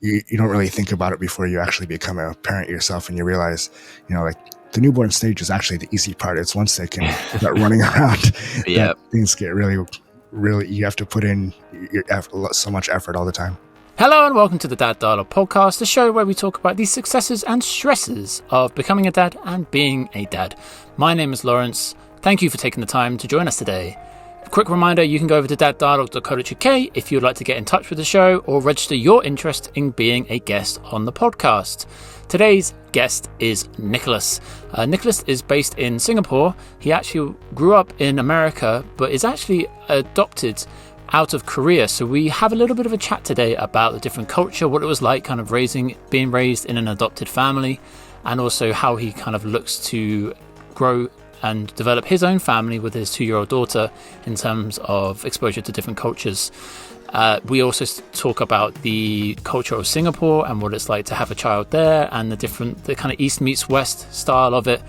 you don't really think about it before you actually become a parent yourself, and you realize, like the newborn stage is actually the easy part. It's once they can start running around that Yeah. things get really, really, you have to put in so much effort all the time. Hello and welcome to the Dad Dialogue podcast, the show where we talk about the successes and stresses of becoming a dad and being a dad. My name is Laurence. Thank you for taking the time to join us today. A quick reminder, you can go over to daddialogue.co.uk if you'd like to get in touch with the show or register your interest in being a guest on the podcast. Today's guest is Nicholas. Nicholas is based in Singapore. He actually grew up in America, but is actually adopted out of Korea. So we have a little bit of a chat today about the different culture, what it was like kind of being raised in an adopted family, and also how he kind of looks to grow and develop his own family with his 2-year-old daughter in terms of exposure to different cultures. We also talk about the culture of Singapore and what it's like to have a child there, and the kind of East meets West style of it.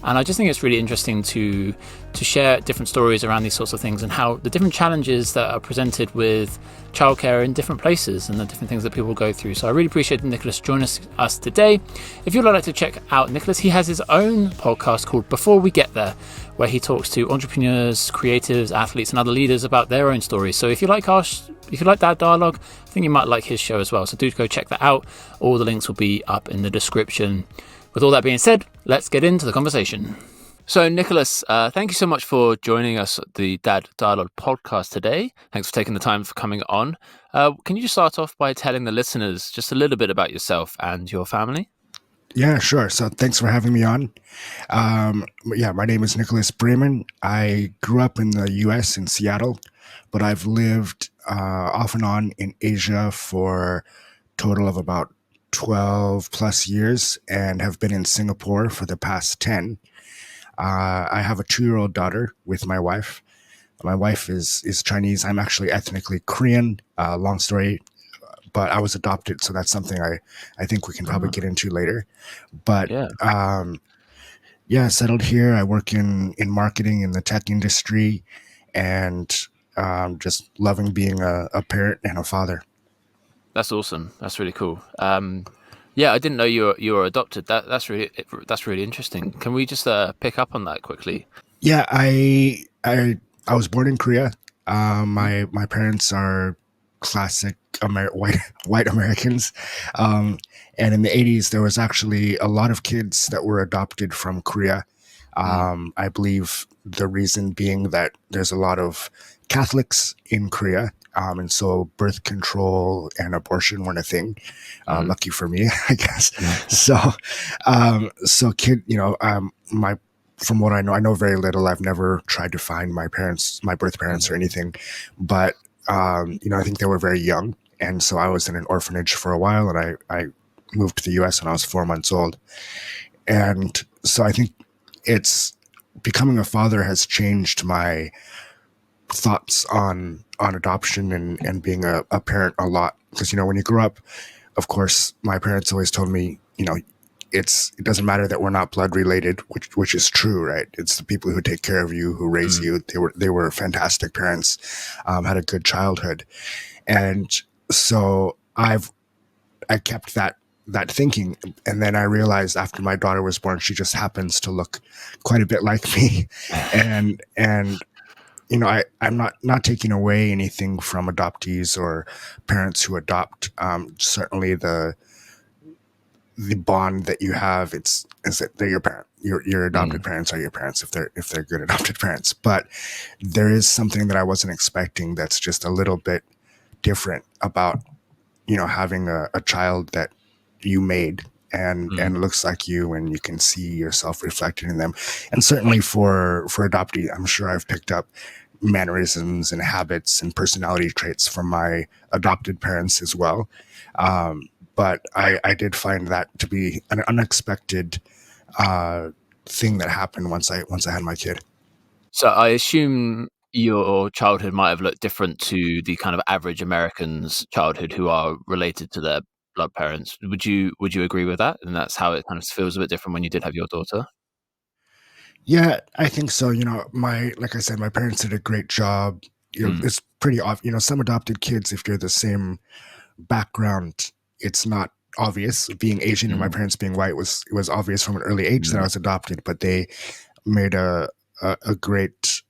And I just think it's really interesting to share different stories around these sorts of things and how the different challenges that are presented with childcare in different places and the different things that people go through. So I really appreciate Nicholas joining us today. If you'd like to check out Nicholas, he has his own podcast called Before We Get There, where he talks to entrepreneurs, creatives, athletes, and other leaders about their own stories. So if you like that dialogue, I think you might like his show as well. So do go check that out. All the links will be up in the description. With all that being said, let's get into the conversation. So, Nicholas, thank you so much for joining us at the Dad Dialogue podcast today. Thanks for taking the time for coming on. Can you just start off by telling the listeners just a little bit about yourself and your family? Yeah, sure. So thanks for having me on. My name is Nicholas Braman. I grew up in the U.S. in Seattle, but I've lived off and on in Asia for a total of about 12 plus years and have been in Singapore for the past 10. I have a 2-year-old daughter with my wife. My wife is Chinese. I'm actually ethnically Korean. Long story, but I was adopted, so that's something I think we can probably get into later. But settled here. I work in marketing in the tech industry, and just loving being a parent and a father. That's awesome. That's really cool. I didn't know you were adopted. That's really interesting. Can we just pick up on that quickly? Yeah, I was born in Korea. My parents are classic white Americans, and in the 80s there was actually a lot of kids that were adopted from Korea. I believe the reason being that there's a lot of Catholics in Korea. And so birth control and abortion weren't a thing. Lucky for me, I guess. From what I know very little. I've never tried to find my birth parents or anything, but I think they were very young. And so I was in an orphanage for a while, and I moved to the US when I was 4 months old. And so I think it's becoming a father has changed my thoughts on adoption and being a parent a lot. Because, when you grow up, of course, my parents always told me, it doesn't matter that we're not blood related, which is true, right? It's the people who take care of you, who raise you. They were fantastic parents, had a good childhood. And so I kept that thinking. And then I realized after my daughter was born, she just happens to look quite a bit like me. and I'm not taking away anything from adoptees or parents who adopt. Certainly the bond that you have is that they're your parent. Your adopted parents are your parents if they're good adopted parents. But there is something that I wasn't expecting that's just a little bit different about having a child that you made and looks like you, and you can see yourself reflected in them. And certainly for adoptee, I'm sure I've picked up mannerisms and habits and personality traits from my adopted parents as well. But I did find that to be an unexpected thing that happened once I had my kid. So I assume your childhood might have looked different to the kind of average American's childhood who are related to their blood parents. Would you agree with that? And that's how it kind of feels a bit different when you did have your daughter? Yeah, I think so. Like I said, my parents did a great job. It's pretty obvious. Some adopted kids, if you're the same background it's not obvious. Being Asian and my Mm, parents being white was obvious from an early age that I mm, was adopted, but they made a great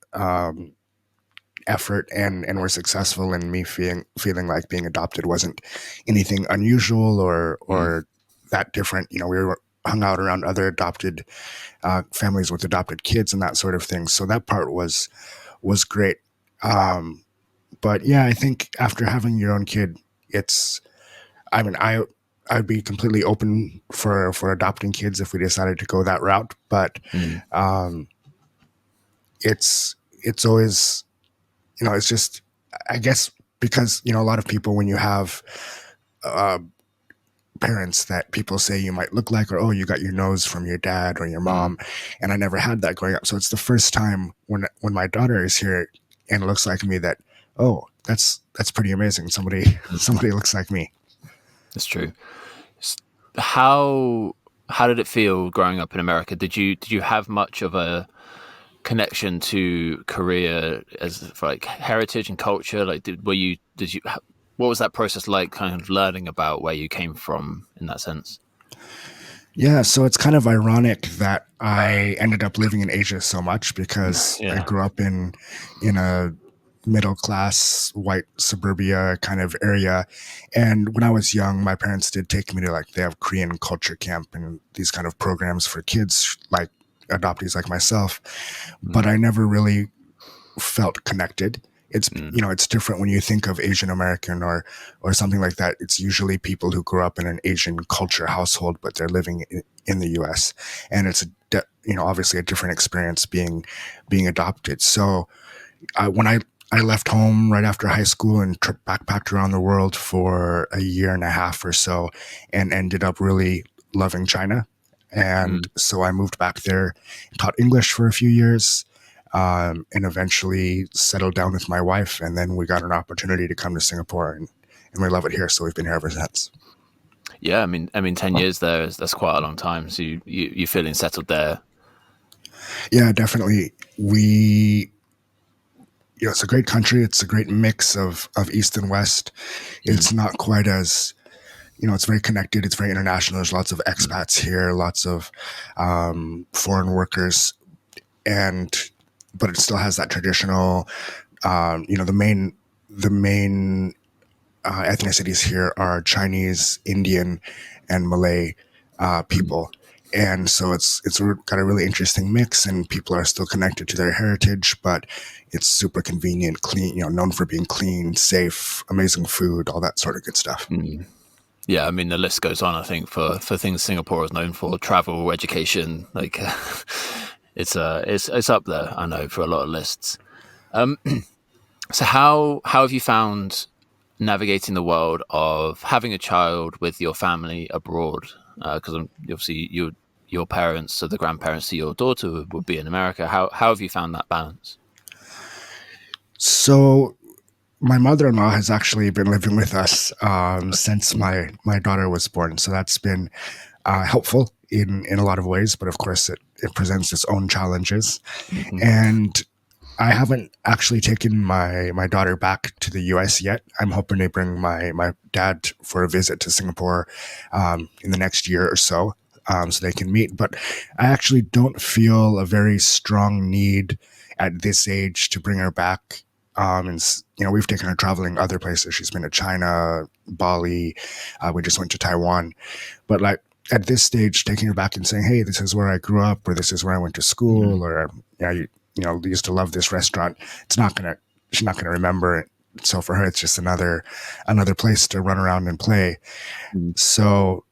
effort and were successful in me feeling like being adopted wasn't anything unusual mm, or that different. You know, we were hung out around other adopted families with adopted kids and that sort of thing. So that part was great. Um, but yeah, I think after having your own kid, it's I mean I'd be completely open for adopting kids if we decided to go that route. But mm, um, it's always, you know, it's just, I guess, because, you know, a lot of people, when you have uh, parents that people say you might look like, or, oh, you got your nose from your dad or your mm. mom. And I never had that growing up. So it's the first time when my daughter is here and looks like me that, oh, that's pretty amazing. Somebody, somebody looks like me. That's true. S- How how did it feel growing up in America? Did you have much of a connection to Korea as for like heritage and culture? Like, did you what was that process like? Kind of learning about where you came from in that sense. Yeah, so it's kind of ironic that I ended up living in Asia so much because I Yeah. grew up in a middle class white suburbia kind of area. And when I was young, my parents did take me to, like, they have Korean culture camp and these kind of programs for kids like adoptees like myself, but Mm, I never really felt connected. It's, mm, you know, it's different when you think of Asian American or something like that. It's usually people who grew up in an Asian culture household, but they're living in the U.S. and it's you know, obviously a different experience being adopted. So when I left home right after high school and backpacked around the world for a year and a half or so, and ended up really loving China. And mm. so I moved back there, taught English for a few years, and eventually settled down with my wife. And then we got an opportunity to come to Singapore, and we love it here. So we've been here ever since. Yeah, I mean, 10 years there is that's quite a long time. So you feeling settled there. Yeah, definitely. You know, it's a great country. It's a great mix of East and West. Mm, It's not quite as, you know, it's very connected. It's very international. There's lots of mm, expats here, lots of foreign workers, and but it still has that traditional. You know, the main ethnicities here are Chinese, Indian, and Malay mm, people. And so it's got a really interesting mix, and people are still connected to their heritage, but it's super convenient, clean, you know, known for being clean, safe, amazing food, all that sort of good stuff. mm. Yeah, I mean the list goes on. I think for things Singapore is known for, travel, education, like it's up there. I know for a lot of lists. Um, so how have you found navigating the world of having a child with your family abroad? Because obviously your parents, so the grandparents to your daughter would be in America. How have you found that balance? So my mother-in-law has actually been living with us since my daughter was born. So that's been helpful in a lot of ways, but of course it presents its own challenges. Mm-hmm. And I haven't actually taken my daughter back to the U.S. yet. I'm hoping to bring my dad for a visit to Singapore in the next year or so, so they can meet. But I actually don't feel a very strong need at this age to bring her back. And you know, we've taken her traveling other places. She's been to China, Bali. We just went to Taiwan. But like at this stage, taking her back and saying, "Hey, this is where I grew up," or "This is where I went to Mm-hmm. school," or "Yeah, you know, used to love this restaurant." It's not gonna, she's not gonna remember it. So for her, it's just another place to run around and play. So,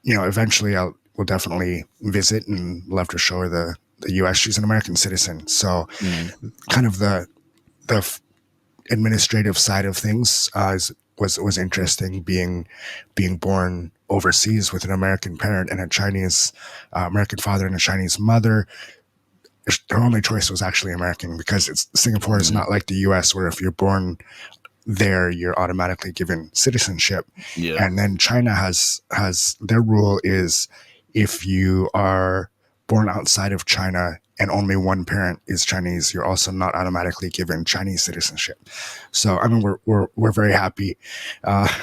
you know, eventually we'll definitely visit and love to show her the U.S. She's an American citizen, so Mm-hmm. kind of the administrative side of things was interesting. Being born overseas with an American parent and a Chinese American father and a Chinese mother, her only choice was actually American because Singapore is Mm-hmm. not like the U.S. where if you're born there, you're automatically given citizenship. Yeah. And then China has their rule is if you are born outside of China and only one parent is Chinese, you're also not automatically given Chinese citizenship. So I mean, we're very happy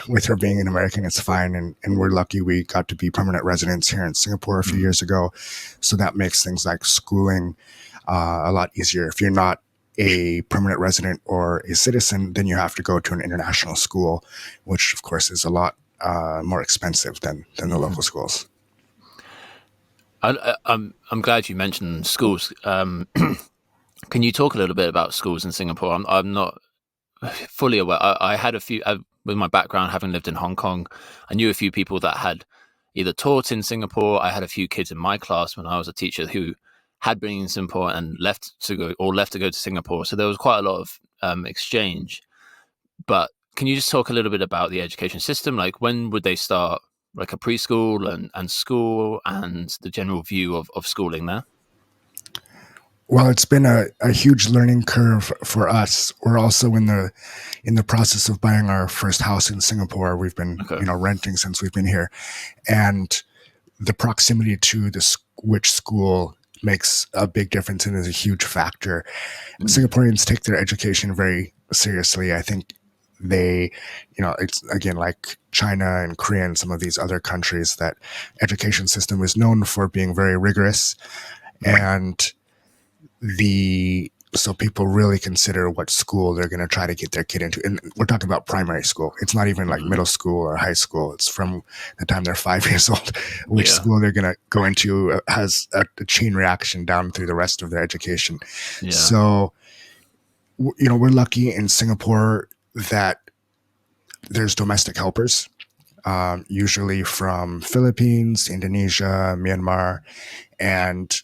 with her being an American. It's fine, and we're lucky we got to be permanent residents here in Singapore a few Mm. years ago. So that makes things like schooling a lot easier. If you're not a permanent resident or a citizen, then you have to go to an international school, which of course is a lot more expensive than the local schools. I'm glad you mentioned schools. Can you talk a little bit about schools in Singapore? I'm not fully aware. I had a few with my background having lived in Hong Kong. I knew a few people that had either taught in Singapore. I had a few kids in my class when I was a teacher who had been in Singapore and left to go to Singapore. So there was quite a lot of exchange. But can you just talk a little bit about the education system? Like when would they start like a preschool and school and the general view of schooling there? Well, it's been a huge learning curve for us. We're also in the process of buying our first house in Singapore. We've been Okay. renting since we've been here, and the proximity to which school makes a big difference and is a huge factor. Mm. Singaporeans take their education very seriously. I think they, it's again like China and Korea and some of these other countries that education system is known for being very rigorous, Mm. and so people really consider what school they're going to try to get their kid into. And we're talking about primary school. It's not even like Mm. middle school or high school. It's from the time they're 5 years old. Which Yeah. school they're going to go into has a chain reaction down through the rest of their education. Yeah. So, we're lucky in Singapore that there's domestic helpers, usually from Philippines, Indonesia, Myanmar, and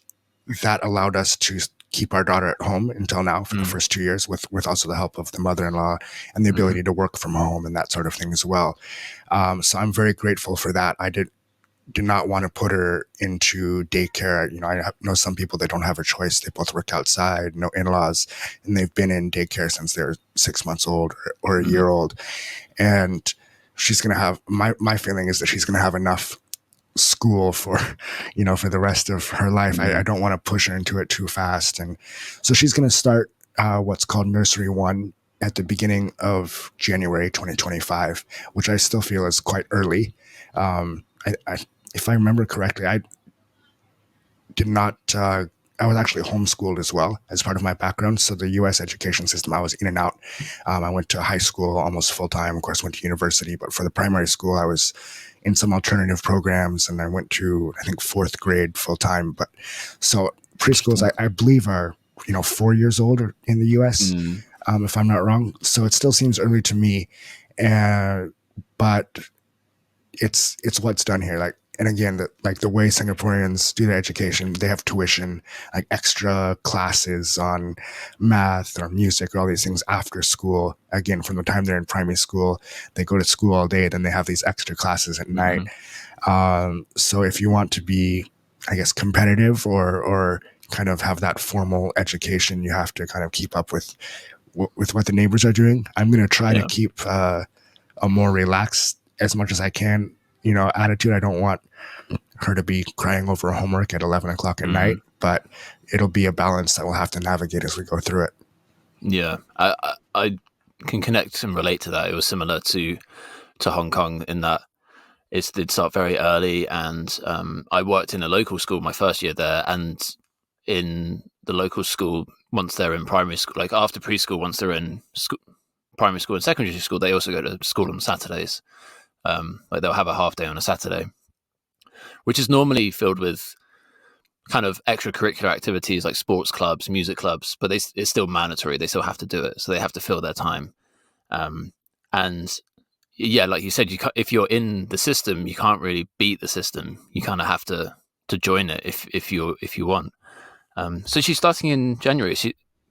that allowed us to keep our daughter at home until now for the Mm. first 2 years with also the help of the mother-in-law and the Mm. ability to work from home and that sort of thing as well. So I'm very grateful for that. I did not want to put her into daycare. I know some people that don't have a choice. They both work outside, no in-laws, and they've been in daycare since they're 6 months old or a Mm. year old. And she's going to have, my feeling is that she's going to have enough school for for the rest of her life. I Mm. don't want to push her into it too fast, and so she's going to start what's called nursery one at the beginning of January 2025, which I still feel is quite early. If I remember correctly, I did not I was actually homeschooled as well as part of my background. So the U.S. education system, I was in and out. I went to high school almost full time. Of course, went to university, but for the primary school, I was in some alternative programs, and I went to I think fourth grade full time. But so preschools, I believe, are 4 years old in the U.S. Mm. If I'm not wrong. So it still seems early to me, but it's what's done here. Like, and again, the way Singaporeans do their education, they have tuition, like extra classes on math or music or all these things after school. Again, from the time they're in primary school, they go to school all day, then they have these extra classes at night. Mm. So if you want to be, I guess, competitive or kind of have that formal education, you have to kind of keep up with what the neighbors are doing. I'm going to try to Yeah. keep a more relaxed as much as I can, attitude. I don't want her to be crying over homework at 11 o'clock at night, Mm. but it'll be a balance that we'll have to navigate as we go through it. Yeah. I can connect and relate to that. It was similar to Hong Kong in that it did start very early, and I worked in a local school my first year there, and in the local school, once they're in primary school, like after preschool, once they're in primary school and secondary school, they also go to school on Saturdays. Like they'll have a half day on a Saturday, which is normally filled with kind of extracurricular activities like sports clubs, music clubs, but it's still mandatory. They still have to do it, so they have to fill their time. And yeah, like you said, if you're in the system, you can't really beat the system. You kind of have to join it if you want. So she's starting in January.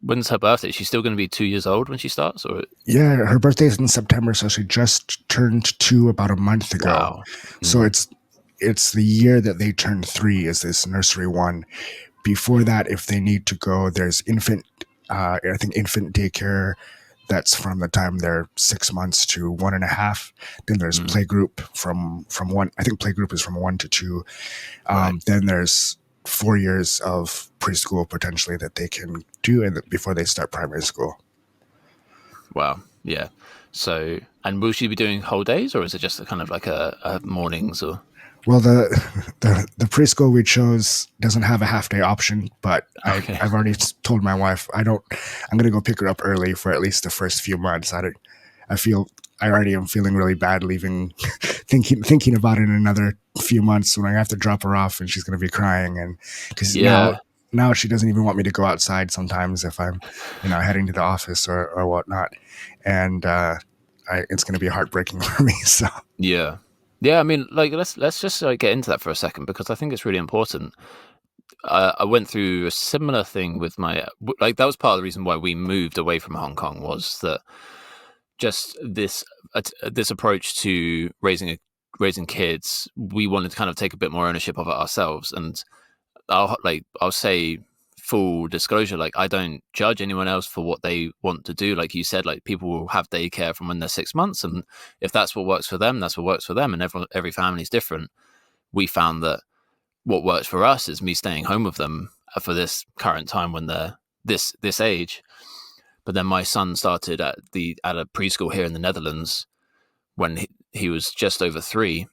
When's her birthday? She's still going to be 2 years old when she starts, or Yeah, her birthday's in September, so she just turned 2 about a month ago. wow. So Mm. it's the year that they turn 3 is this nursery one. Before that, if they need to go, there's I think infant daycare. That's from the time they're 6 months to 1.5. Then there's Mm. playgroup from one. I think playgroup is from 1 to 2. Right. Then there's 4 years of preschool potentially that they can do before they start primary school. Wow. Yeah. So, and will she be doing whole days, or is it just a kind of like a mornings or? Well, the preschool we chose doesn't have a half day option, but Okay. I've already told my wife I'm going to go pick her up early for at least the first few months. I feel I already am feeling really bad leaving, thinking about it in another few months when I have to drop her off and she's going to be crying, and because Yeah. now she doesn't even want me to go outside sometimes if I'm heading to the office or whatnot, and it's going to be heartbreaking for me. So Yeah. Yeah. I mean, like, let's just get into that for a second because I think it's really important. I went through a similar thing with my like that was part of the reason why we moved away from Hong Kong was that just this approach to raising kids, we wanted to kind of take a bit more ownership of it ourselves. And I'll say full disclosure, like I don't judge anyone else for what they want to do. Like you said, like people will have daycare from when they're 6 months, and if that's what works for them, that's what works for them. And every family is different. We found that what works for us is me staying home with them for this current time when they're this age. But then my son started at a preschool here in the Netherlands when he was just over 3,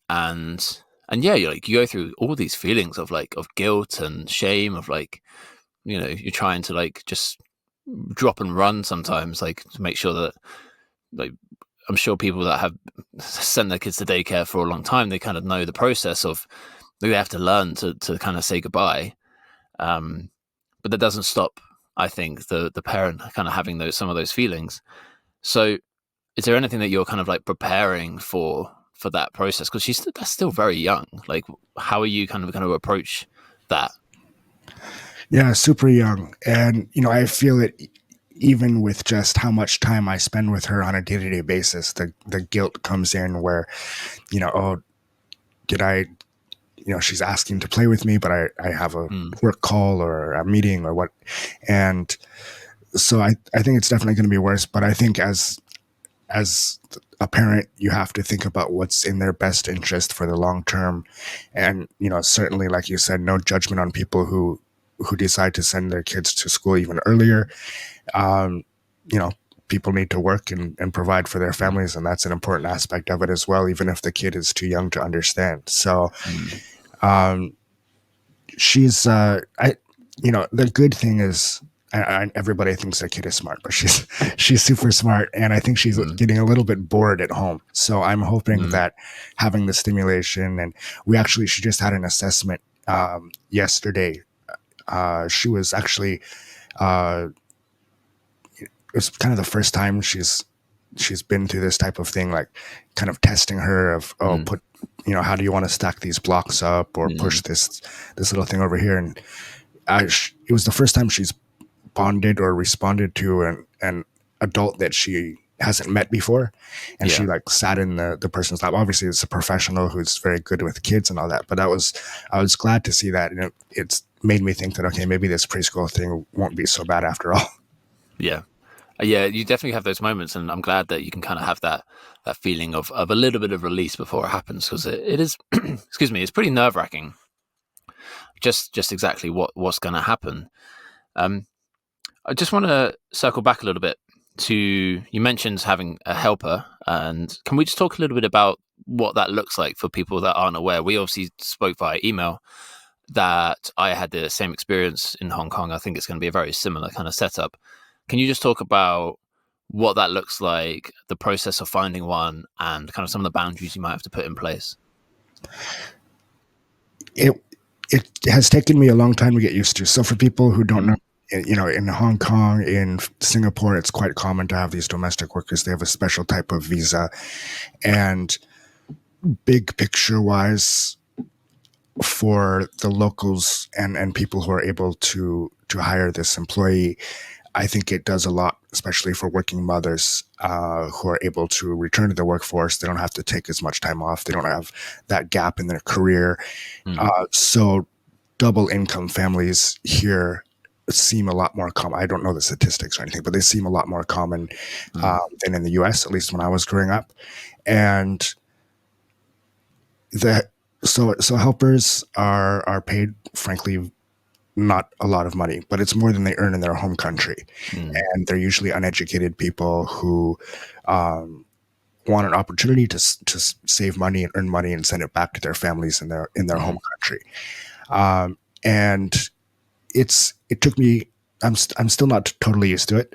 and yeah, you go through all these feelings of like of guilt and shame of like you're trying to like just drop and run sometimes like to make sure that like I'm sure people that have sent their kids to daycare for a long time, they kind of know the process of they have to learn to kind of say goodbye. Um, but that doesn't stop, I think, the parent kind of having some of those feelings. So is there anything that you're kind of like preparing for that process? Because that's still very young. Like, how are you kind of going to approach that? yeah, super young, and I feel it even with just how much time I spend with her on a day-to-day basis. The guilt comes in where oh, did I she's asking to play with me, but I have a Mm, work call or a meeting or what. And so I think it's definitely going to be worse. But I think as a parent, you have to think about what's in their best interest for the long term. And, certainly, like you said, no judgment on people who decide to send their kids to school even earlier. Um, you know, people need to work and provide for their mm, families. And that's an important aspect of it as well, even if the kid is too young to understand. So, mm, um, she's the good thing is everybody thinks their kid is smart, but she's super smart, and I think she's mm, getting a little bit bored at home. So I'm hoping mm, that having the stimulation, and she just had an assessment yesterday. She was actually uh, it was kind of the first time she's been through this type of thing, like kind of testing her of mm, put how do you want to stack these blocks up or push mm, this little thing over here. And it was the first time she's bonded or responded to an adult that she hasn't met before, and she yeah, like sat in the person's lap. Obviously it's a professional who's very good with kids and all that, but I was glad to see that, and it's made me think that okay, maybe this preschool thing won't be so bad after all. yeah. Yeah, you definitely have those moments, and I'm glad that you can kind of have that feeling of a little bit of release before it happens because it is, excuse me, it's pretty nerve wracking. Just exactly what's going to happen. Um, I just want to circle back a little bit to you mentioned having a helper, and can we just talk a little bit about what that looks like for people that aren't aware? We obviously spoke via email that I had the same experience in Hong Kong. I think it's going to be a very similar kind of setup. Can you just talk about what that looks like, the process of finding one, and kind of some of the boundaries you might have to put in place? it it has taken me a long time to get used to. So for people who don't know, Mm, in Hong Kong, in Singapore, it's quite common to have these domestic workers. They have a special type of visa, and big picture wise, for the locals and people who are able to hire this employee, I think it does a lot, especially for working mothers who are able to return to the workforce. They don't have to take as much time off. They don't have that gap in their career. mm, So double income families here seem a lot more common. I don't know the statistics or anything, but they seem a lot more common mm, than in the US, at least when I was growing up. And the So helpers are paid, frankly, not a lot of money, but it's more than they earn in their home country, Mm. and they're usually uneducated people who um, want an opportunity to save money and earn money and send it back to their families in their home Mm. country. And it took me. I'm still not totally used to it.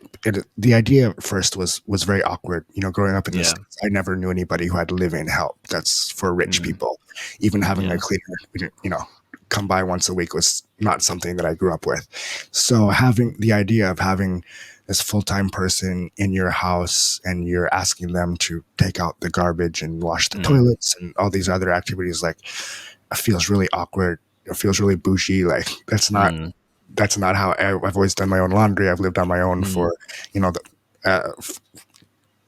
The idea at first was very awkward. Growing up in the Yeah. States, I never knew anybody who had live-in help. That's for rich Mm. people. Even having a Yeah. cleaner, come by once a week was not something that I grew up with. So having the idea of having this full-time person in your house and you're asking them to take out the garbage and wash the Mm. toilets and all these other activities, like, it feels really awkward. It feels really bougie. Like, Mm. that's not how I've always done my own laundry. I've lived on my own Mm. for, the,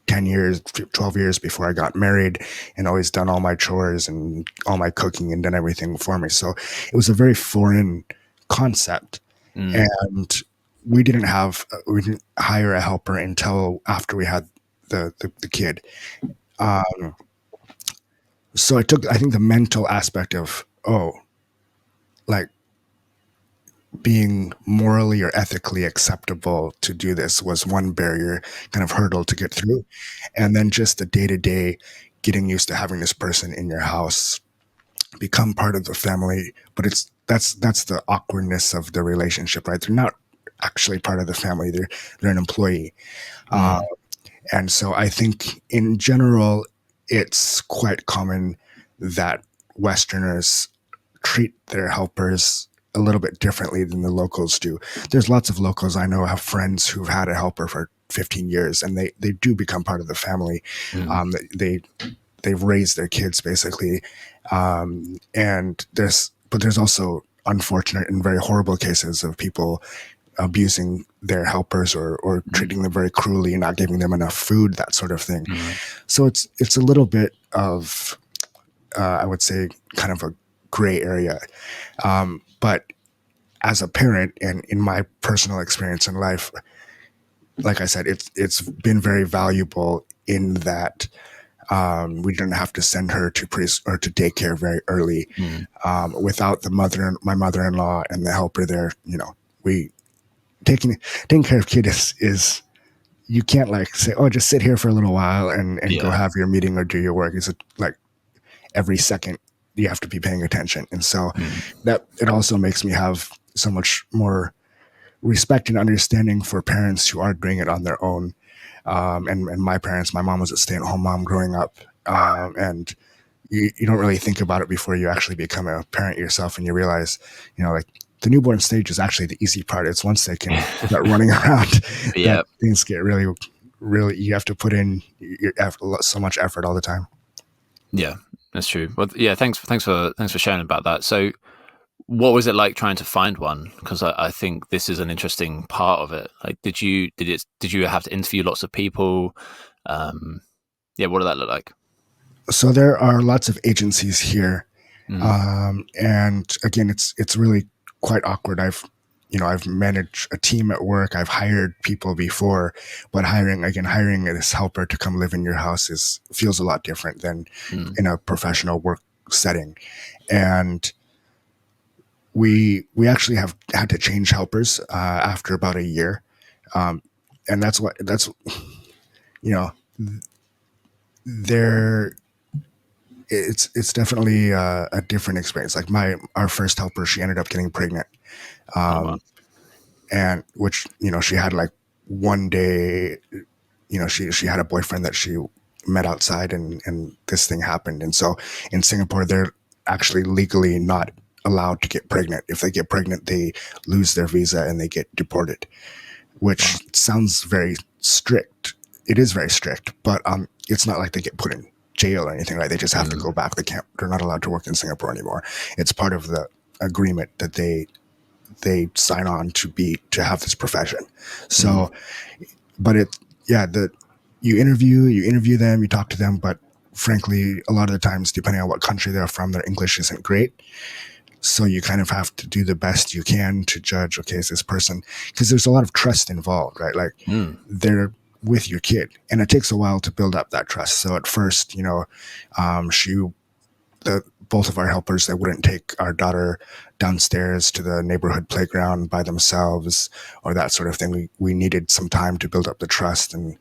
10 years, 12 years before I got married, and always done all my chores and all my cooking and done everything for me. So it was a very foreign concept. Mm. And we didn't hire a helper until after we had the kid. Um, so I think the mental aspect of, like, being morally or ethically acceptable to do this was one barrier, kind of hurdle to get through. And then just the day to day, getting used to having this person in your house become part of the family. But that's the awkwardness of the relationship, right? They're not actually part of the family. They're an employee. Uh, Mm. and so I think in general, it's quite common that Westerners treat their helpers a little bit differently than the locals do. There's lots of locals I know have friends who've had a helper for 15 years, and they do become part of the family. Mm. They've raised their kids basically, and there's also unfortunate and very horrible cases of people abusing their helpers or Mm. treating them very cruelly and not giving them enough food, that sort of thing. Mm. So it's a little bit of I would say kind of a gray area. But as a parent and in my personal experience in life, like I said, it's been very valuable in that we didn't have to send her to or to daycare very early. Mm. Without my mother-in-law and the helper there, we taking care of kids is you can't like say, oh, just sit here for a little while and go Yeah. have your meeting or do your work. It's like every second you have to be paying attention. And so Mm. that it also makes me have so much more respect and understanding for parents who are doing it on their own. And my mom was a stay-at-home mom growing up. And you don't really think about it before you actually become a parent yourself and you realize, like the newborn stage is actually the easy part. It's once they can start running around that Yeah. things get really, really, you have to put in so much effort all the time. Yeah. That's true. Well, yeah. Thanks for sharing about that. So, what was it like trying to find one? Because I think this is an interesting part of it. Like, did you have to interview lots of people? Um, yeah. What did that look like? So there are lots of agencies here. Mm. And again, it's really quite awkward. I've managed a team at work. I've hired people before, but hiring this helper to come live in your house feels a lot different than Mm. in a professional work setting. And we actually have had to change helpers after about a year, um, and that's you know there it's definitely a different experience. Like our first helper, she ended up getting pregnant, Oh wow. um, and which she had like one day, she had a boyfriend that she met outside, and this thing happened. And so in Singapore, they're actually legally not allowed to get pregnant. If they get pregnant, they lose their visa and they get deported, Wow. which sounds very strict. It is very strict, but it's not like they get put in jail or anything. Right? They just have to Mm. go back. They're not allowed to work in Singapore anymore. It's part of the agreement that they sign on to have this profession. Mm. So, but you interview them, you talk to them, but frankly, a lot of the times, depending on what country they're from, their English isn't great. So you kind of have to do the best you can to judge, okay, is this person, because there's a lot of trust involved, right? Like Mm. they're with your kid, and it takes a while to build up that trust. So at first, she the both of our helpers, they wouldn't take our daughter downstairs to the neighborhood playground by themselves or that sort of thing. We needed some time to build up the trust and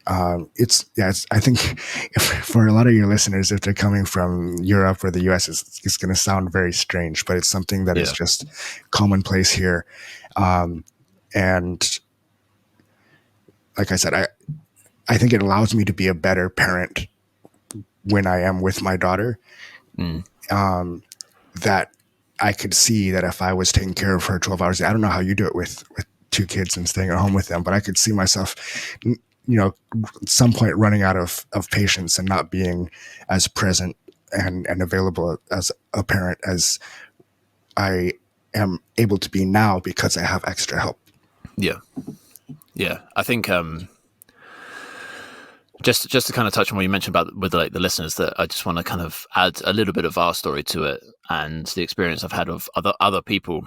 I think if, for a lot of your listeners, if they're coming from Europe or the US, it's going to sound very strange, but it's something that is Yeah. just commonplace here. And like I said, I think it allows me to be a better parent when I am with my daughter. That I could see that if I was taking care of her 12 hours, I don't know how you do it with two kids and staying at home with them, but I could see myself, at some point running out of patience and not being as present and available as a parent as I am able to be now because I have extra help. Yeah. Yeah. I think just to kind of touch on what you mentioned about with like the listeners, that I just want to kind of add a little bit of our story to it and the experience I've had of other people.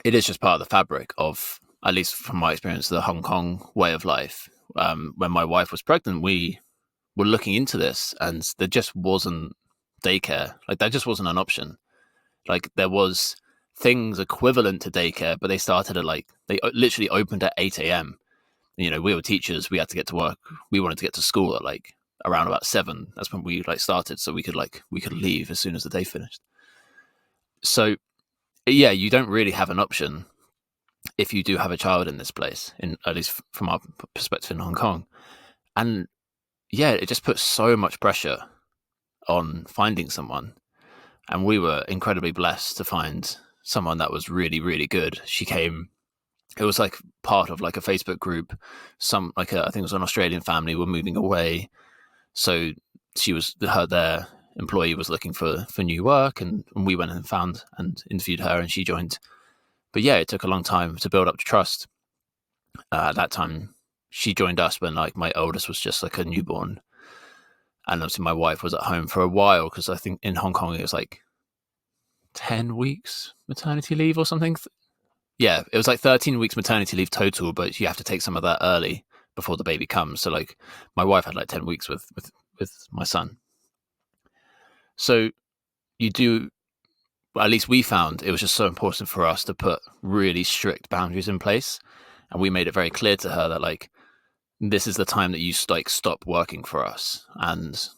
It is just part of the fabric of, at least from my experience, the Hong Kong way of life. When my wife was pregnant, we were looking into this, and there just wasn't daycare. Like, that just wasn't an option. Like, there was things equivalent to daycare, but they started at they literally opened at 8 a.m. We were teachers. We had to get to work. We wanted to get to school at around about 7. That's when we started, so we could leave as soon as the day finished. So yeah, you don't really have an option if you do have a child in this place, at least from our perspective in Hong Kong. And yeah, it just puts so much pressure on finding someone. And we were incredibly blessed to find someone that was really, really good. It was like part of like a Facebook group. I think it was an Australian family were moving away. So their employee was looking for new work, and we went and found and interviewed her, and she joined. But yeah, it took a long time to build up trust. At that time, she joined us when my oldest was just like a newborn. And obviously my wife was at home for a while, because I think in Hong Kong it was 10 weeks maternity leave or something. Yeah, it was 13 weeks maternity leave total, but you have to take some of that early before the baby comes. So my wife had 10 weeks with my son. So you do, at least we found it was just so important for us to put really strict boundaries in place. And we made it very clear to her that this is the time that you stop working for us, and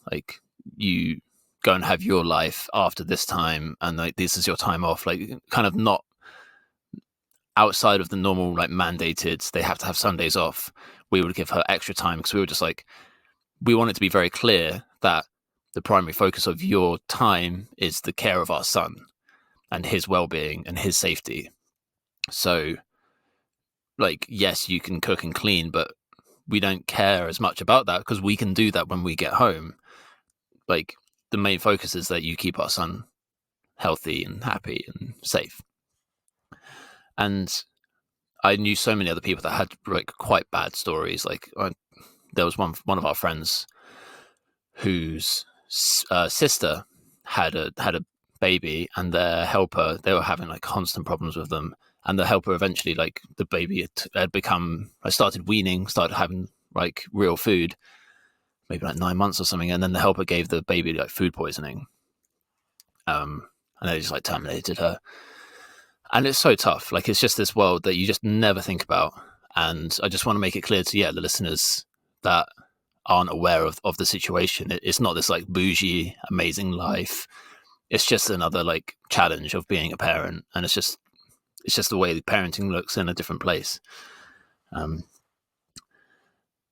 you go and have your life after this time, and this is your time off, kind of not outside of the normal mandated they have to have Sundays off. We would give her extra time, because we were just we want it to be very clear that the primary focus of your time is the care of our son and his well-being and his safety. So yes, you can cook and clean, but we don't care as much about that, because we can do that when we get home. The main focus is that you keep our son healthy and happy and safe. And I knew so many other people that had quite bad stories. There was one of our friends whose sister had a baby, and their helper, they were having constant problems with them. And the helper eventually, the baby had become, started weaning, started having real food, maybe 9 months or something. And then the helper gave the baby food poisoning. And they just terminated her. And it's so tough. It's just this world that you just never think about. And I just want to make it clear to the listeners that aren't aware of the situation. It's not this bougie, amazing life. It's just another challenge of being a parent. And it's just the way parenting looks in a different place.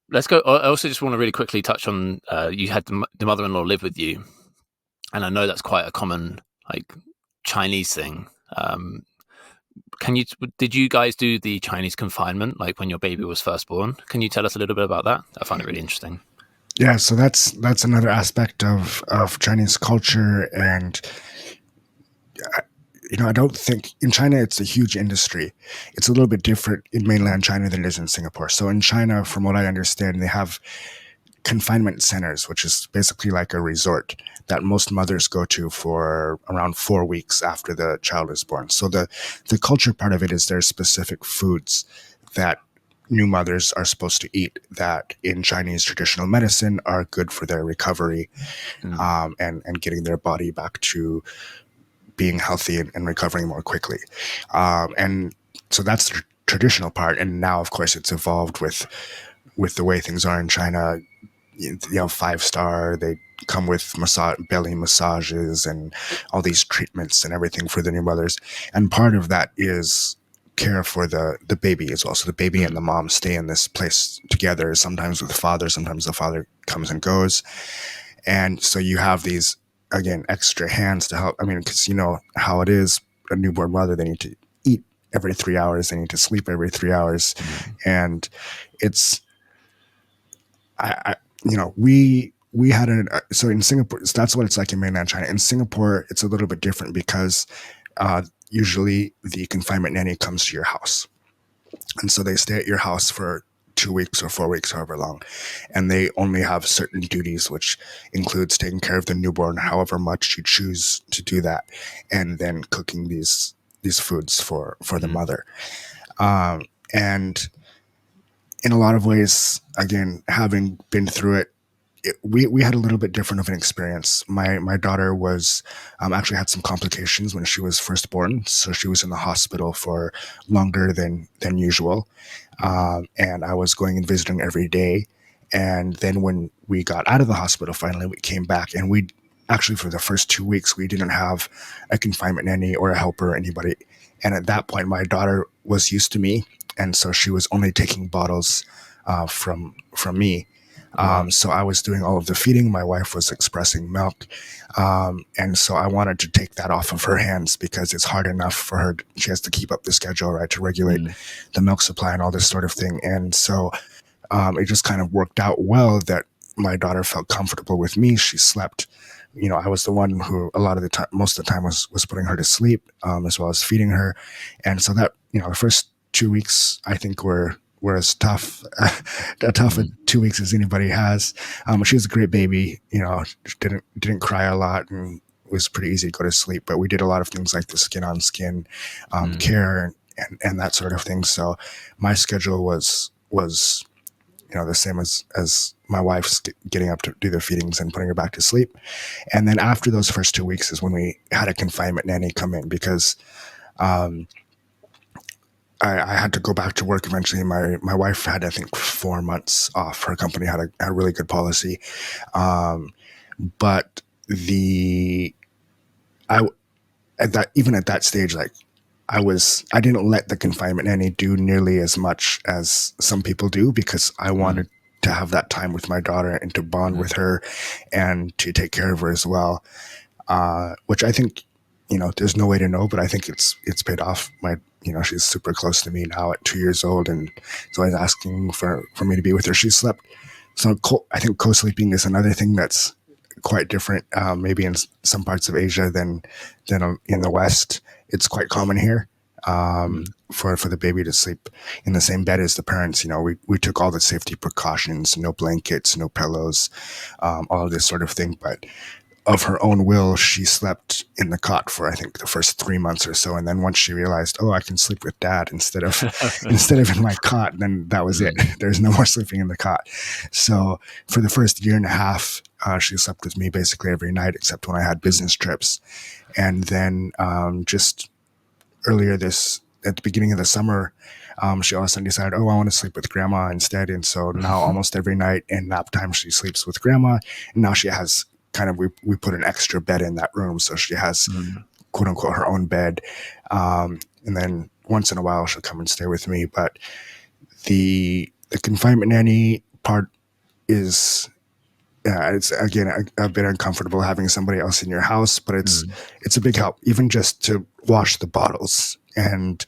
Let's go. I also just want to really quickly touch on, you had the mother-in-law live with you. And I know that's quite a common Chinese thing. Did you guys do the Chinese confinement when your baby was first born? Can you tell us a little bit about that? I find it really interesting. Yeah, so that's another aspect of Chinese culture. And I don't think in China it's a huge industry. It's a little bit different in mainland China than it is in Singapore. So in China, from what I understand, they have confinement centers, which is basically like a resort that most mothers go to for around 4 weeks after the child is born. So the culture part of it is there's specific foods that new mothers are supposed to eat that in Chinese traditional medicine are good for their recovery, and getting their body back to being healthy and recovering more quickly. And so that's the traditional part. And now, of course, it's evolved with the way things are in China. You know, 5-star. They come with belly massages and all these treatments and everything for the new mothers. And part of that is care for the baby as well. So the baby and the mom stay in this place together, sometimes with the father, sometimes the father comes and goes. And so you have these, again, extra hands to help. I mean, because you know how it is, a newborn mother, they need to eat every 3 hours, they need to sleep every 3 hours. And it's, I you know, we had so in Singapore, so that's what it's like in mainland China. In Singapore, it's a little bit different because usually the confinement nanny comes to your house. And so they stay at your house for 2 weeks or 4 weeks, however long. And they only have certain duties, which includes taking care of the newborn, however much you choose to do that, and then cooking these foods for the mother. And in a lot of ways, again, having been through it, we had a little bit different of an experience. My daughter was actually had some complications when she was first born, so she was in the hospital for longer than usual, and I was going and visiting every day. And then when we got out of the hospital, finally we came back, and we actually for the first 2 weeks we didn't have a confinement nanny or a helper or anybody. And at that point, my daughter was used to me, and so she was only taking bottles from me. So I was doing all of the feeding. My wife was expressing milk. And so I wanted to take that off of her hands because it's hard enough for her. She has to keep up the schedule, right, to regulate the milk supply and all this sort of thing. And so it just kind of worked out well that my daughter felt comfortable with me. She slept. You know, I was the one who a lot of the time, most of the time was putting her to sleep, as well as feeding her. And so that, you know, the first 2 weeks I think were as tough, a 2 weeks as anybody has. She was a great baby, you know, didn't cry a lot and was pretty easy to go to sleep. But we did a lot of things like the skin on skin care and that sort of thing. So my schedule was you know the same as my wife's, getting up to do the feedings and putting her back to sleep. And then after those first 2 weeks is when we had a confinement nanny come in because I had to go back to work eventually. My wife had, I think, 4 months off. Her company had a really good policy. But even at that stage, like I didn't let the confinement nanny do nearly as much as some people do because I wanted to have that time with my daughter and to bond with her and to take care of her as well. Which I think, you know, there's no way to know, but I think it's paid off. You know, she's super close to me now at 2 years old, and so I was asking for me to be with her. She slept. So I think co-sleeping is another thing that's quite different, maybe in some parts of Asia than in the West. It's quite common here for the baby to sleep in the same bed as the parents. You know, we took all the safety precautions, no blankets, no pillows, all of this sort of thing, but of her own will, she slept in the cot for I think the first 3 months or so, and then once she realized, oh, I can sleep with dad instead of in my cot, then that was it. There's no more sleeping in the cot. So for the first year and a half, she slept with me basically every night, except when I had business trips. And then just earlier at the beginning of the summer, she all of a sudden decided, oh, I want to sleep with grandma instead. And so now almost every night in nap time, she sleeps with grandma. And now she has we put an extra bed in that room. So she has quote unquote her own bed. And then once in a while she'll come and stay with me. But the confinement nanny part is, it's again a bit uncomfortable having somebody else in your house, but it's a big help, even just to wash the bottles and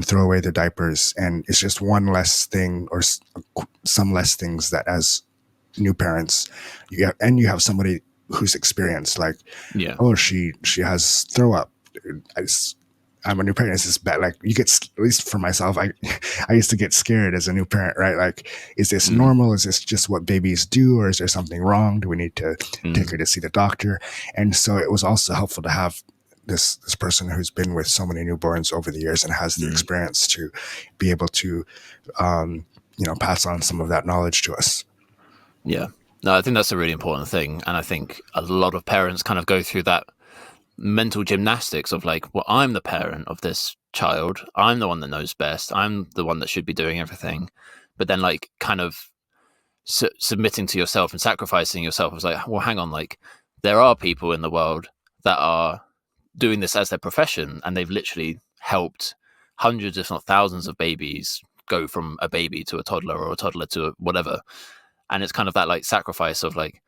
throw away the diapers. And it's just one less thing or some less things that as new parents you have somebody who's experienced, like, oh, she has throw up. I'm a new parent. It's just bad. Like you get, at least for myself, I used to get scared as a new parent, right? Like, is this normal? Is this just what babies do? Or is there something wrong? Do we need to take her to see the doctor? And so it was also helpful to have this person who's been with so many newborns over the years and has the experience to be able to pass on some of that knowledge to us. Yeah. No, I think that's a really important thing. And I think a lot of parents kind of go through that mental gymnastics of like, well, I'm the parent of this child. I'm the one that knows best. I'm the one that should be doing everything. But then like kind of submitting to yourself and sacrificing yourself was like, well, hang on, like there are people in the world that are doing this as their profession, and they've literally helped hundreds, if not thousands, of babies go from a baby to a toddler or a toddler to whatever. And it's kind of that like sacrifice of like,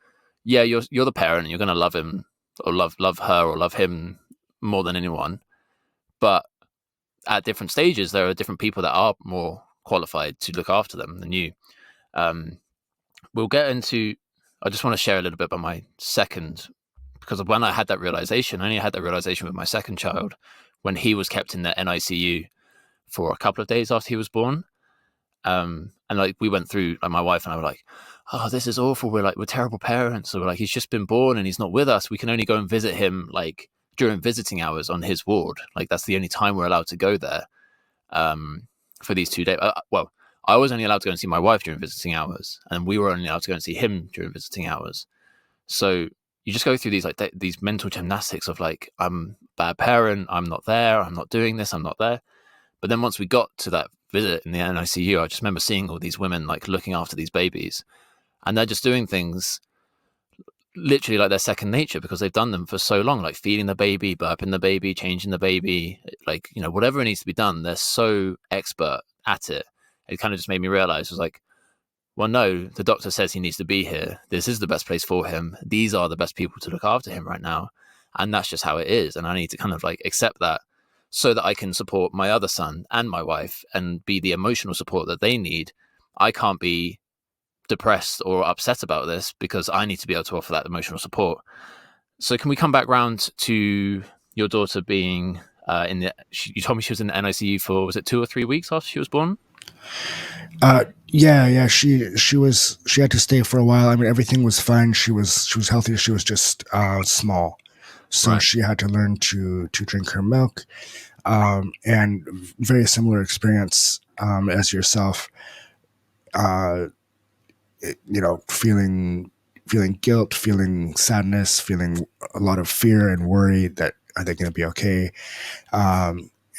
yeah, you're the parent and you're going to love him or love her or love him more than anyone, but at different stages there are different people that are more qualified to look after them than you. um, we'll get into, I just want to share a little bit about my second, because when I had that realization, I only had that realization with my second child when he was kept in the NICU for a couple of days after he was born. And like we went through, like my wife and I were like, oh, this is awful. We're terrible parents. So we're like, he's just been born and he's not with us. We can only go and visit him like during visiting hours on his ward. Like that's the only time we're allowed to go there for these 2 days. Well, I was only allowed to go and see my wife during visiting hours, and we were only allowed to go and see him during visiting hours. So you just go through these like these mental gymnastics of like, I'm a bad parent. I'm not there. I'm not doing this. I'm not there. But then once we got to that visit in the NICU, I just remember seeing all these women like looking after these babies, and they're just doing things literally like their second nature because they've done them for so long, like feeding the baby, burping the baby, changing the baby, like, whatever needs to be done. They're so expert at it. It kind of just made me realize, was like, well, no, the doctor says he needs to be here. This is the best place for him. These are the best people to look after him right now. And that's just how it is. And I need to kind of like accept that so that I can support my other son and my wife and be the emotional support that they need. I can't be depressed or upset about this because I need to be able to offer that emotional support. So can we come back round to your daughter being you told me she was in the NICU for, was it 2 or 3 weeks after she was born? Yeah. She had to stay for a while. I mean, everything was fine. She was healthy. She was just small, so Right. she had to learn to drink her milk. And very similar experience as yourself. Uh, feeling guilt, feeling sadness, feeling a lot of fear and worry that are they going to be okay?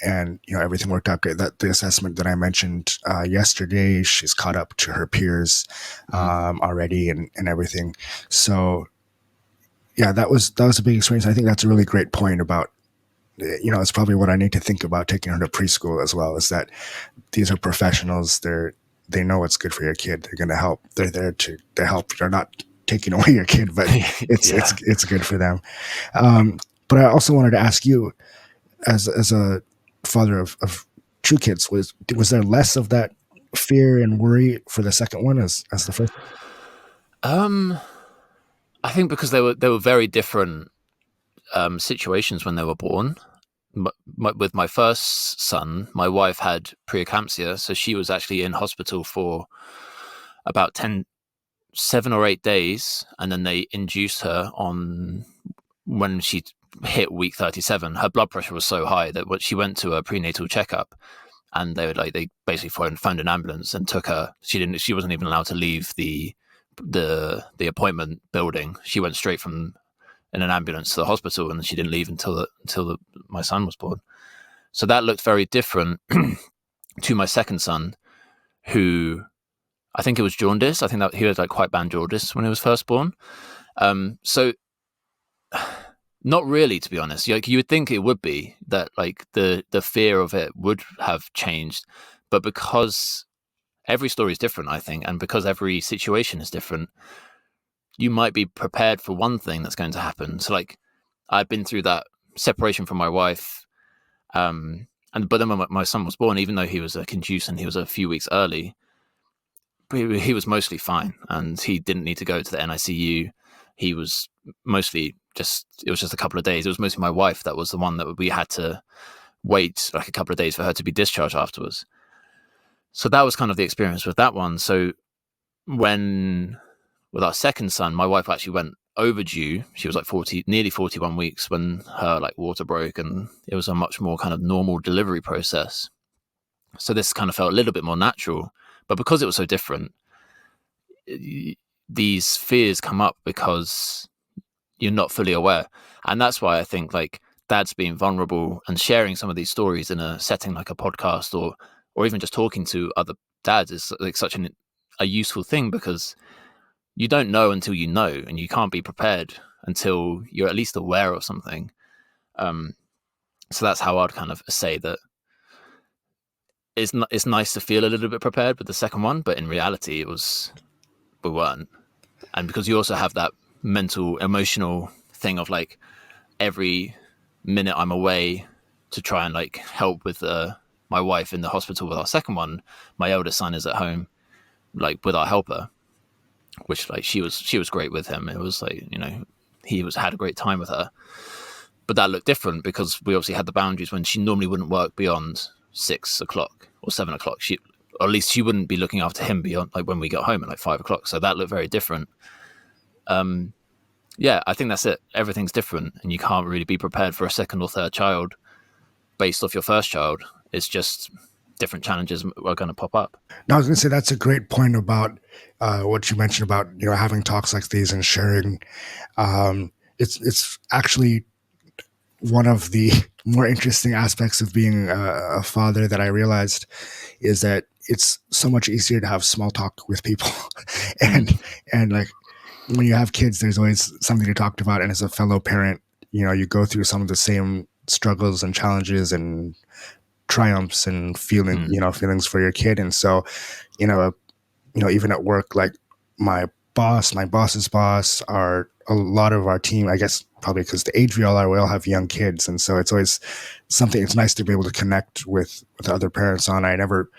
And everything worked out great. That the assessment that I mentioned yesterday, she's caught up to her peers already, and everything. So yeah, that was a big experience. I think that's a really great point about, it's probably what I need to think about taking her to preschool as well. Is that these are professionals. They know what's good for your kid. They're going to help. They're there to help. They're not taking away your kid, but it's good for them. But I also wanted to ask you, as a father of 2 kids, was there less of that fear and worry for the second one as the first? I think because they were very different situations when they were born. With my first son, my wife had preeclampsia, so she was actually in hospital for about 7 or 8 days, and then they induced her on when she hit week 37. Her blood pressure was so high that when she went to a prenatal checkup, and they basically found an ambulance and took her. She wasn't even allowed to leave the appointment building. She went straight from in an ambulance to the hospital, and she didn't leave until my son was born. So that looked very different to my second son, who I think it was jaundice. I think that he had like quite bad jaundice when he was first born. So not really, to be honest. Like you would think it would be that like the fear of it would have changed, but because every story is different, I think, and because every situation is different, you might be prepared for one thing that's going to happen. So like I've been through that separation from my wife, but then when my son was born, even though he was a conduce and he was a few weeks early, he was mostly fine, and he didn't need to go to the NICU. He was mostly it was just a couple of days. It was mostly my wife that was the one that we had to wait like a couple of days for her to be discharged afterwards. So that was kind of the experience with that one. So with our second son, my wife actually went overdue. She was like nearly 41 weeks when her like water broke, and it was a much more kind of normal delivery process. So this kind of felt a little bit more natural. But because it was so different, these fears come up because you're not fully aware. And that's why I think like dads being vulnerable and sharing some of these stories in a setting like a podcast or even just talking to other dads is like such a useful thing, because you don't know until you know, and you can't be prepared until you're at least aware of something. Um, so that's how I'd kind of say that it's nice to feel a little bit prepared with the second one, but in reality, we weren't. And because you also have that mental, emotional thing of like every minute I'm away to try and like help with my wife in the hospital with our second one, my eldest son is at home, like with our helper, which like she was great with him. It was like, you know, he had a great time with her. But that looked different because we obviously had the boundaries when she normally wouldn't work beyond 6 o'clock or 7 o'clock. Or at least she wouldn't be looking after him beyond like when we got home at like 5 o'clock. So that looked very different. Yeah, I think that's it. Everything's different, and you can't really be prepared for a second or third child based off your first child. It's just different challenges are going to pop up. Now, I was going to say that's a great point about what you mentioned about having talks like these and sharing. It's actually one of the more interesting aspects of being a father that I realized is that it's so much easier to have small talk with people, and like when you have kids, there's always something to talk about, and as a fellow parent, you go through some of the same struggles and challenges and triumphs and feelings for your kid, and so you know even at work, like my boss's boss, a lot of our team, I guess probably because the age we all have young kids, and so it's always something. It's nice to be able to connect with other parents on. I never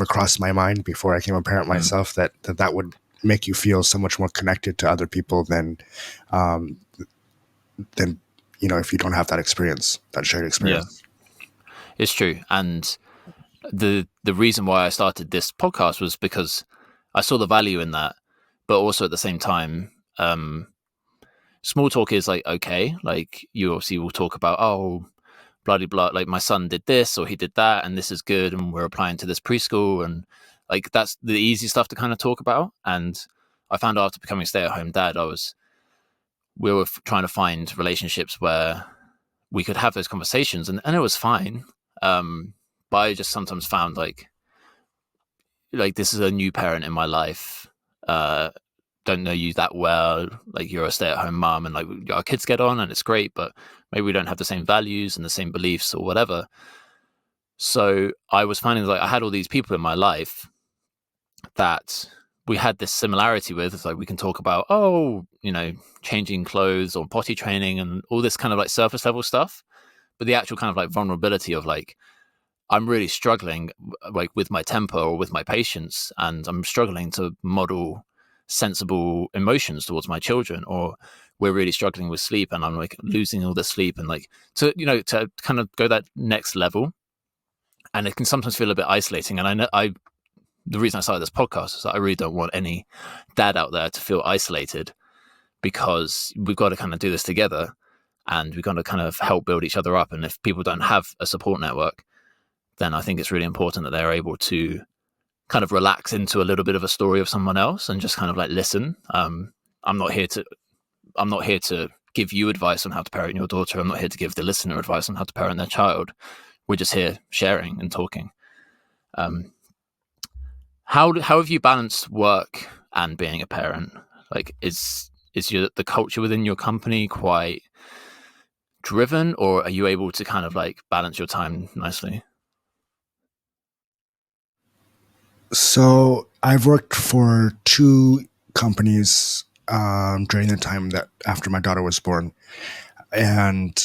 crossed my mind before I became a parent myself that would make you feel so much more connected to other people than if you don't have that experience, that shared experience. Yeah, it's true. And the reason why I started this podcast was because I saw the value in that, but also at the same time, small talk is like okay, like you obviously will talk about blah blah blah, like my son did this or he did that, and this is good, and we're applying to this preschool, and like that's the easy stuff to kind of talk about. And I found out after becoming a stay-at-home dad, we were trying to find relationships where we could have those conversations, and it was fine. But I just sometimes found like this is a new parent in my life. Don't know you that well. Like you're a stay-at-home mom, and like our kids get on, and it's great, but maybe we don't have the same values and the same beliefs or whatever. So I was finding like I had all these people in my life that we had this similarity with. It's like we can talk about changing clothes or potty training and all this kind of like surface level stuff, but the actual kind of like vulnerability of like I'm really struggling like with my temper or with my patience, and I'm struggling to model sensible emotions towards my children, or we're really struggling with sleep and I'm like losing all the sleep, and like to kind of go that next level. And it can sometimes feel a bit isolating. And I know the reason I started this podcast is that I really don't want any dad out there to feel isolated, because we've got to kind of do this together, and we've got to kind of help build each other up. And if people don't have a support network, then I think it's really important that they're able to kind of relax into a little bit of a story of someone else and just kind of like listen. I'm not here to give you advice on how to parent your daughter. I'm not here to give the listener advice on how to parent their child. We're just here sharing and talking. How have you balanced work and being a parent? Like, is the culture within your company quite driven, or are you able to kind of like balance your time nicely? So I've worked for two companies during the time that after my daughter was born, and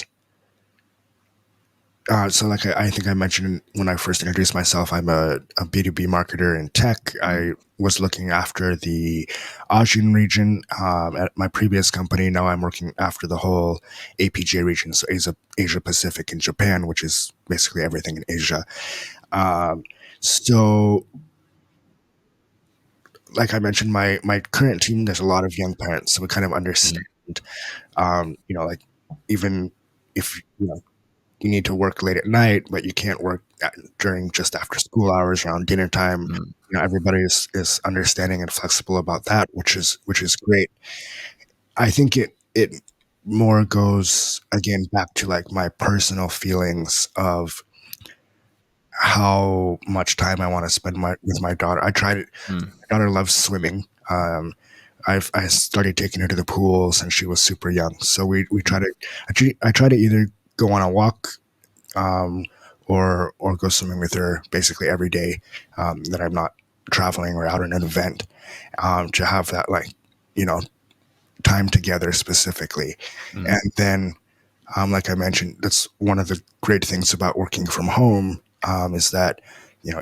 so like I think I mentioned when I first introduced myself, I'm a B2B marketer in tech. I was looking after the ASEAN region at my previous company. Now I'm working after the whole APJ region, so Asia Pacific and Japan, which is basically everything in Asia. So like I mentioned, my current team, there's a lot of young parents, so we kind of understand, like even if you need to work late at night, but you can't work during just after school hours around dinner time. Mm, Everybody is understanding and flexible about that, which is great. I think it more goes again back to like my personal feelings of how much time I want to spend with my daughter. I tried it. mm, My daughter loves swimming. I started taking her to the pool since she was super young. So we try mm, to I try to either go on a walk um, or go swimming with her basically every day that I'm not traveling or out in an event to have that like you know time together specifically. mm, And then like I mentioned, that's one of the great things about working from home is that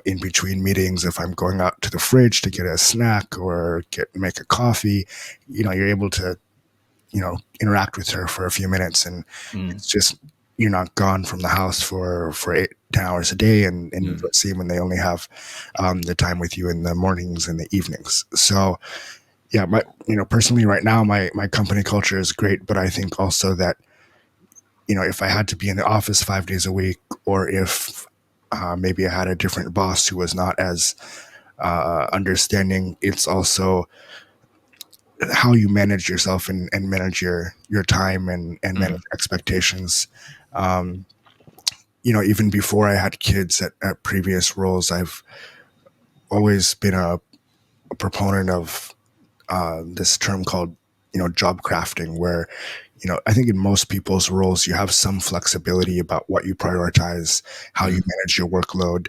in between meetings, if I'm going out to the fridge to get a snack or make a coffee, you're able to interact with her for a few minutes, and mm, it's just you're not gone from the house for 8-10 hours a day, and you mm, don't see them when they only have the time with you in the mornings and the evenings. So yeah, my personally right now my company culture is great, but I think also that if I had to be in the office 5 days a week, or if maybe I had a different boss who was not as understanding, it's also how you manage yourself and manage your time and manage mm, expectations. Um, even before I had kids at previous roles, I've always been a proponent of this term called job crafting, where I think in most people's roles you have some flexibility about what you prioritize, how you mm, manage your workload,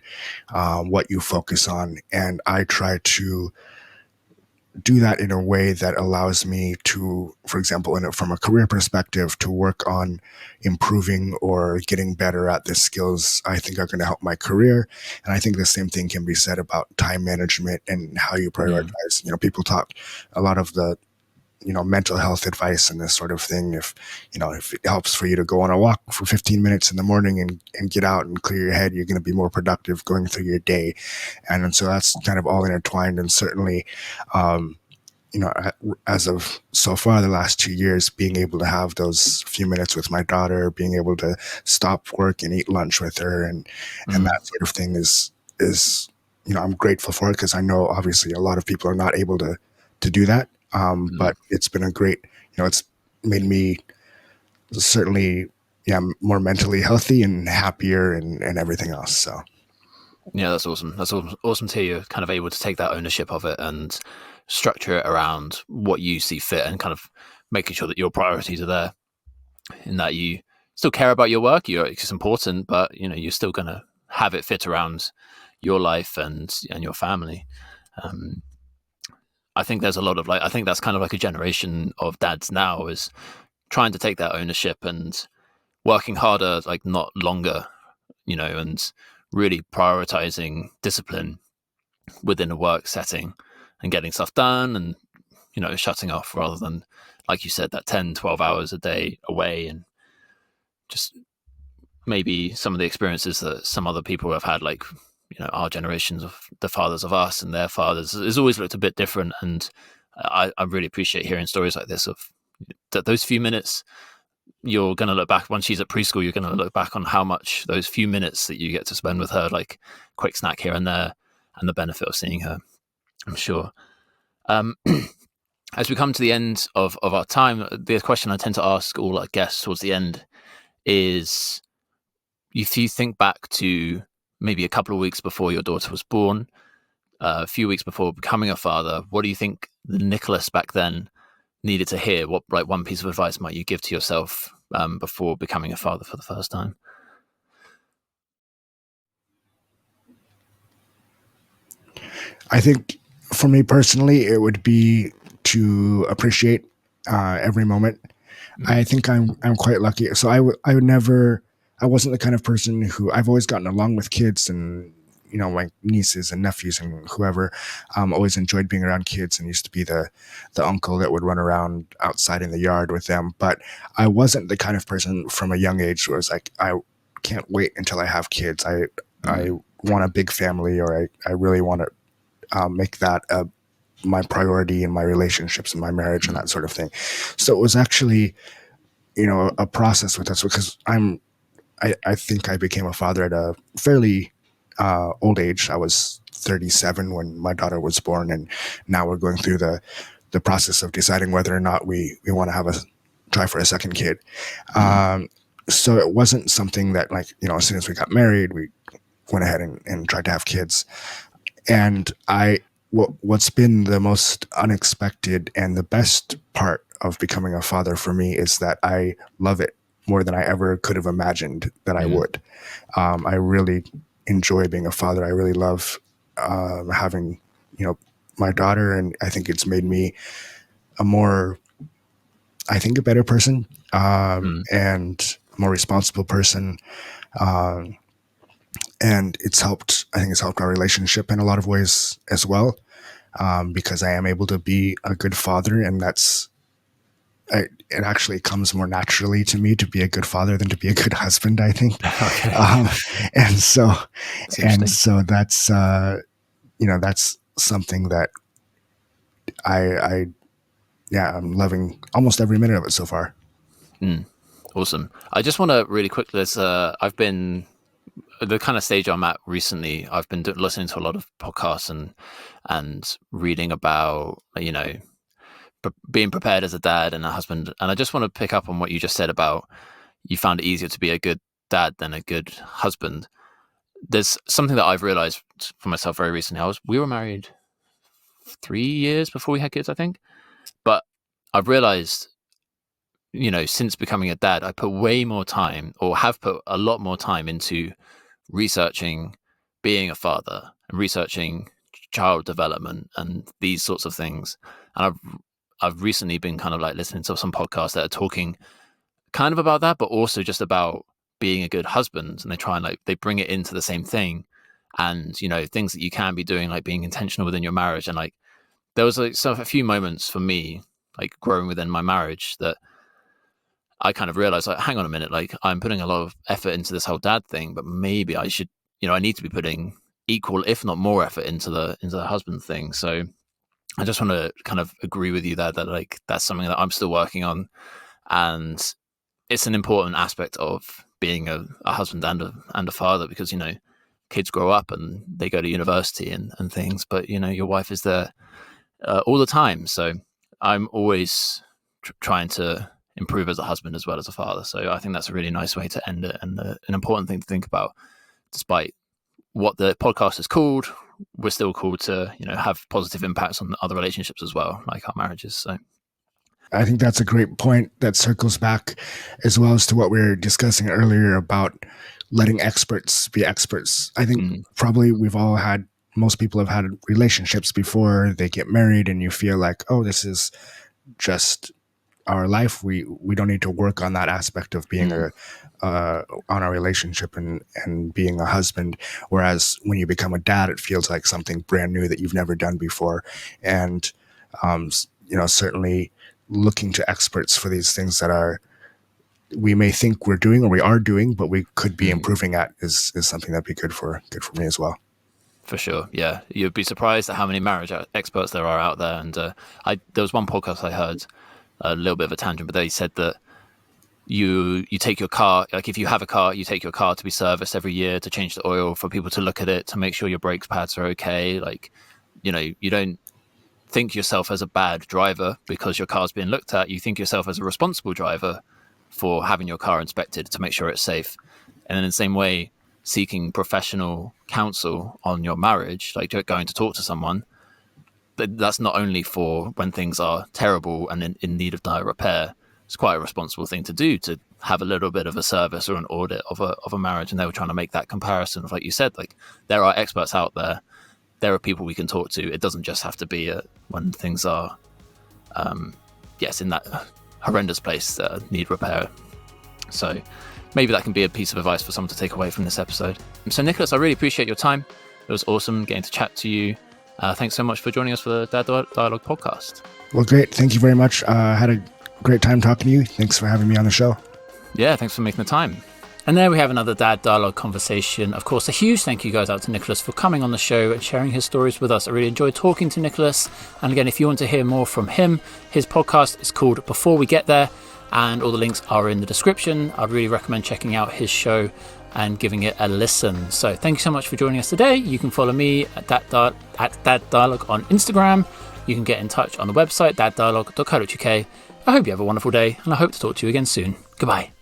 what you focus on, and I try to do that in a way that allows me to, for example, from a career perspective, to work on improving or getting better at the skills I think are going to help my career. And I think the same thing can be said about time management and how you mm, prioritize. People talk a lot of the mental health advice and this sort of thing. If it helps for you to go on a walk for 15 minutes in the morning and get out and clear your head, you're going to be more productive going through your day. And so that's kind of all intertwined. And certainly, um, as of so far the last 2 years, being able to have those few minutes with my daughter, being able to stop work and eat lunch with her, and mm, that sort of thing is I'm grateful for it, because I know obviously a lot of people are not able to do that. mm. But it's been a great, it's made me certainly, yeah, more mentally healthy and happier and everything else. So Yeah, that's awesome. That's awesome, awesome to hear you're kind of able to take that ownership of it and structure it around what you see fit and kind of making sure that your priorities are there in that you still care about your work. It's important, but you're still going to have it fit around your life and your family. Um, I think there's a lot of I think that's kind of like a generation of dads now is trying to take that ownership and working harder, like not longer, and really prioritizing discipline within a work setting and getting stuff done and shutting off rather than, like you said, that 10, 12 hours a day away. And just maybe some of the experiences that some other people have had, like our generations of the fathers of us and their fathers, has always looked a bit different. And I really appreciate hearing stories like this of that those few minutes you're going to look back. Once she's at preschool, you're going to look back on how much those few minutes that you get to spend with her, like quick snack here and there, and the benefit of seeing her, I'm sure. um as we come to the end of our time, the question I tend to ask all our guests towards the end is, if you think back to maybe a couple of weeks before your daughter was born, a few weeks before becoming a father, what do you think the Nicholas back then needed to hear? What one piece of advice might you give to yourself before becoming a father for the first time? I think for me personally, it would be to appreciate every moment. Mm, I think I'm quite lucky. So I would never, I wasn't the kind of person who, I've always gotten along with kids and my nieces and nephews and whoever. Always enjoyed being around kids and used to be the uncle that would run around outside in the yard with them. But I wasn't the kind of person from a young age who was like, I can't wait until I have kids. I mm, want a big family, or I really want to make that my priority in my relationships and my marriage and mm, that sort of thing. So it was actually, a process with us, because I think I became a father at a fairly old age. I was 37 when my daughter was born, and now we're going through the process of deciding whether or not we want to have a try for a second kid. So it wasn't something that, like, as soon as we got married, we went ahead and tried to have kids. And what's been the most unexpected and the best part of becoming a father for me is that I love it more than I ever could have imagined that I would. I really enjoy being a father. I really love having, my daughter, and I think it's made me a better person, and more responsible person. And I think it's helped our relationship in a lot of ways as well, because I am able to be a good father, and it actually comes more naturally to me to be a good father than to be a good husband, I think. Okay. And so that's that's something that I'm loving almost every minute of it so far. Awesome. I just want to really quickly, I've been, the kind of stage I'm at recently, I've been listening to a lot of podcasts and reading about, being prepared as a dad and a husband. And I just want to pick up on what you just said about you found it easier to be a good dad than a good husband. There's something that I've realized for myself very recently. We were married 3 years before we had kids, I think. But I've realized, since becoming a dad, I put way more time, or have put a lot more time, into researching being a father and researching child development and these sorts of things. And I've recently been kind of like listening to some podcasts that are talking kind of about that, but also just about being a good husband. And they try and they bring it into the same thing. And, things that you can be doing, like being intentional within your marriage. And there was a few moments for me, like growing within my marriage, that I kind of realized, hang on a minute, I'm putting a lot of effort into this whole dad thing, but maybe I should, I need to be putting equal, if not more, effort into the husband thing. So I just want to kind of agree with you there that that's something that I'm still working on, and it's an important aspect of being a husband and a father, because kids grow up and they go to university and things, but your wife is there all the time. So I'm always trying to improve as a husband as well as a father. So I think that's a really nice way to end it, and an important thing to think about. Despite what the podcast is called, we're still called to have positive impacts on other relationships as well, like our marriages. So I think that's a great point that circles back as well as to what we were discussing earlier about letting experts be experts. I think probably most people have had relationships before they get married, and you feel like, oh, this is just our life. We don't need to work on that aspect of being on our relationship and being a husband. Whereas when you become a dad, it feels like something brand new that you've never done before. And, certainly looking to experts for these things that we may think we're doing or we are doing, but we could be improving at is something that'd be good for me as well. For sure, yeah. You'd be surprised at how many marriage experts there are out there. And there was one podcast I heard, a little bit of a tangent, but they said that you take your car, like if you have a car, you take your car to be serviced every year, to change the oil, for people to look at it, to make sure your brake pads are okay. You don't think yourself as a bad driver because your car's being looked at. You think yourself as a responsible driver for having your car inspected to make sure it's safe. And in the same way, seeking professional counsel on your marriage, like going to talk to someone, that's not only for when things are terrible and in need of dire repair. It's quite a responsible thing to do, to have a little bit of a service or an audit of a marriage. And they were trying to make that comparison of, like you said, there are experts out there. There are people we can talk to. It doesn't just have to be when things are, in that horrendous place that need repair. So maybe that can be a piece of advice for someone to take away from this episode. So Nicholas, I really appreciate your time. It was awesome getting to chat to you. Thanks so much for joining us for the Dad Dialogue podcast. Well, great. Thank you very much. I had a great time talking to you. Thanks for having me on the show. Yeah, thanks for making the time. And there we have another Dad Dialogue conversation. Of course, a huge thank you goes out to Nicholas for coming on the show and sharing his stories with us. I really enjoyed talking to Nicholas. And again, if you want to hear more from him, his podcast is called Before We Get There. and all the links are in the description. I'd really recommend checking out his show and giving it a listen. So thank you so much for joining us today. You can follow me at That Dialogue on Instagram. You can get in touch on the website, thatdialogue.co.uk. I hope you have a wonderful day, and I hope to talk to you again soon. Goodbye.